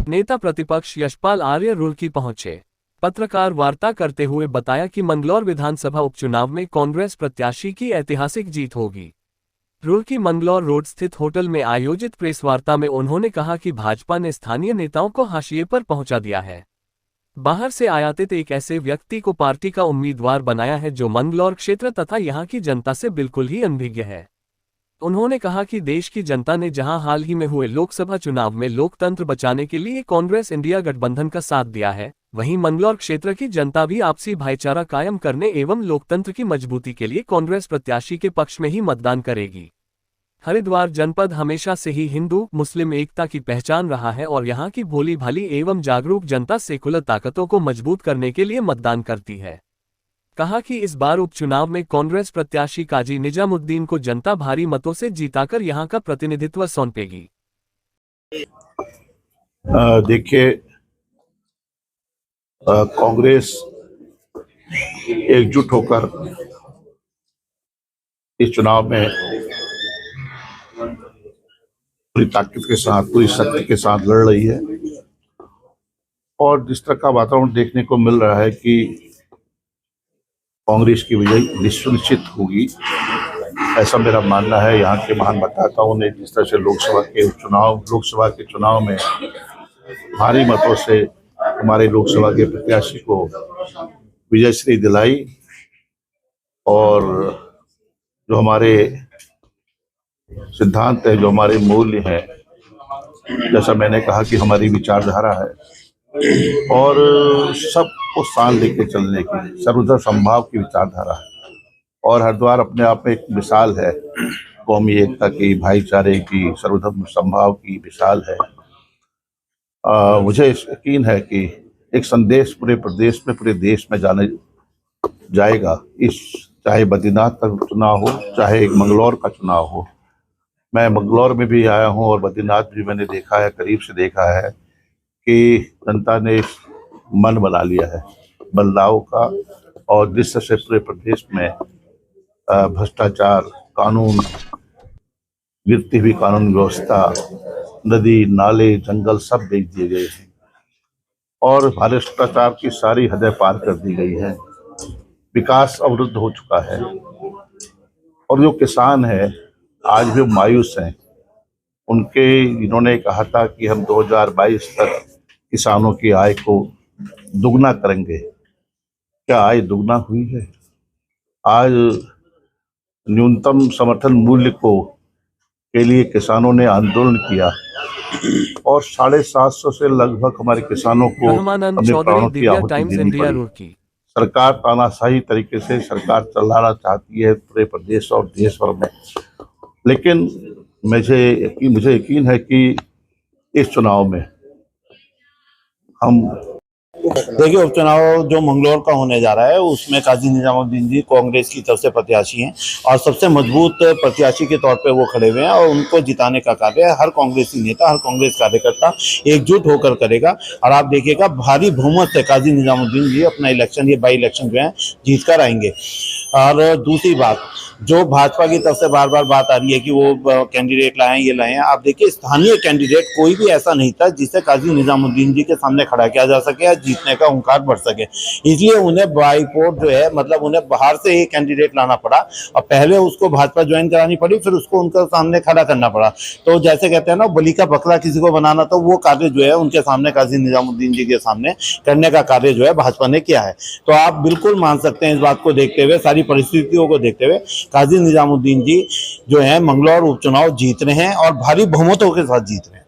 नेता प्रतिपक्ष यशपाल आर्य रुड़की पहुंचे। पत्रकार वार्ता करते हुए बताया कि मंगलौर विधानसभा उपचुनाव में कांग्रेस प्रत्याशी की ऐतिहासिक जीत होगी। रुड़की मंगलौर रोड स्थित होटल में आयोजित प्रेस वार्ता में उन्होंने कहा कि भाजपा ने स्थानीय नेताओं को हाशिए पर पहुंचा दिया है। बाहर से आयातित एक ऐसे व्यक्ति को पार्टी का उम्मीदवार बनाया है जो मंगलौर क्षेत्र तथा यहां की जनता से बिल्कुल ही अनभिज्ञ है। उन्होंने कहा कि देश की जनता ने जहां हाल ही में हुए लोकसभा चुनाव में लोकतंत्र बचाने के लिए कांग्रेस इंडिया गठबंधन का साथ दिया है, वहीं मंगलौर क्षेत्र की जनता भी आपसी भाईचारा कायम करने एवं लोकतंत्र की मजबूती के लिए कांग्रेस प्रत्याशी के पक्ष में ही मतदान करेगी। हरिद्वार जनपद हमेशा से ही हिंदू मुस्लिम एकता की पहचान रहा है और यहां की भोली भाली एवं जागरूक जनता सेकुलर ताकतों को मजबूत करने के लिए मतदान करती है। कहा कि इस बार उपचुनाव में कांग्रेस प्रत्याशी काजी निजामुद्दीन को जनता भारी मतों से जीताकर यहां का प्रतिनिधित्व सौंपेगी। देखिए, कांग्रेस एकजुट होकर इस चुनाव में पूरी ताकत के साथ, पूरी शक्ति के साथ लड़ रही है और जिस तरह का वातावरण देखने को मिल रहा है कि कांग्रेस की विजय सुनिश्चित होगी, ऐसा मेरा मानना है। यहाँ के महान मतदाताओं ने जिस तरह से लोकसभा के चुनाव में भारी मतों से हमारे लोकसभा के प्रत्याशी को विजयश्री दिलाई और जो हमारे सिद्धांत है, जो हमारे मूल्य हैं, जैसा मैंने कहा कि हमारी विचारधारा है और सबको साथ लेके चलने की सर्वधर्म संभाव की विचारधारा है और हरिद्वार अपने आप में एक मिसाल है, कौमी एकता की, भाईचारे की, सर्वधर्म संभाव की मिसाल है। मुझे यकीन है कि एक संदेश पूरे प्रदेश में, पूरे देश में जाएगा। चाहे बद्रीनाथ का चुनाव हो, चाहे मंगलौर का चुनाव हो। मैं मंगलौर में भी आया हूं और बद्रीनाथ भी मैंने देखा है, करीब से देखा है कि जनता ने मन बना लिया है बदलाव का और जिस तरह से पूरे प्रदेश में भ्रष्टाचार, कानून, गिरती हुई कानून व्यवस्था, नदी नाले जंगल सब बेच दिए गए हैं और भ्रष्टाचार की सारी हदें पार कर दी गई है। विकास अवरुद्ध हो चुका है और जो किसान है आज भी मायूस हैं। इन्होंने कहा था कि हम 2022 तक किसानों की आय को दुगना करेंगे। क्या आय दुगना हुई है? आज न्यूनतम समर्थन मूल्य के लिए किसानों ने आंदोलन किया और 750 से लगभग हमारे किसानों को अपने प्राणों की आहुति देनी पड़ी। सरकार तानाशाही तरीके से सरकार चलाना चाहती है पूरे प्रदेश और देश भर में, लेकिन मुझे यकीन है कि इस चुनाव में हम देखिए, उपचुनाव जो मंगलौर का होने जा रहा है उसमें काजी निजामुद्दीन जी कांग्रेस की तरफ से प्रत्याशी हैं और सबसे मजबूत प्रत्याशी के तौर पे वो खड़े हुए हैं और उनको जिताने का कार्य हर कांग्रेसी नेता, हर कांग्रेस कार्यकर्ता एकजुट होकर करेगा और आप देखिएगा भारी बहुमत से काजी निजामुद्दीन जी अपना इलेक्शन, ये बाई इलेक्शन जो है जीत कर आएंगे। और दूसरी बात, जो भाजपा की तरफ से बार बार बात आ रही है कि वो कैंडिडेट लाएं, ये लाएं, आप देखिए स्थानीय कैंडिडेट कोई भी ऐसा नहीं था जिसे काजी निजामुद्दीन जी के सामने खड़ा किया जा सके या जीतने का हुंकार बढ़ सके। इसलिए उन्हें बाई पोर्ट जो है, मतलब उन्हें बाहर से ही कैंडिडेट लाना पड़ा और पहले उसको भाजपा ज्वाइन करानी पड़ी, फिर उसको उनके सामने खड़ा करना पड़ा। तो जैसे कहते हैं ना, बलि का बकरा किसी को बनाना, तो वो कार्य जो है उनके सामने काजी निजामुद्दीन जी के सामने करने का कार्य जो है भाजपा ने किया है। तो आप बिल्कुल मान सकते हैं इस बात को देखते हुए, सारी परिस्थितियों को देखते हुए, काजी निजामुद्दीन जी जो है मंगलौर उपचुनाव जीत रहे हैं और भारी बहुमतों के साथ जीत रहे हैं।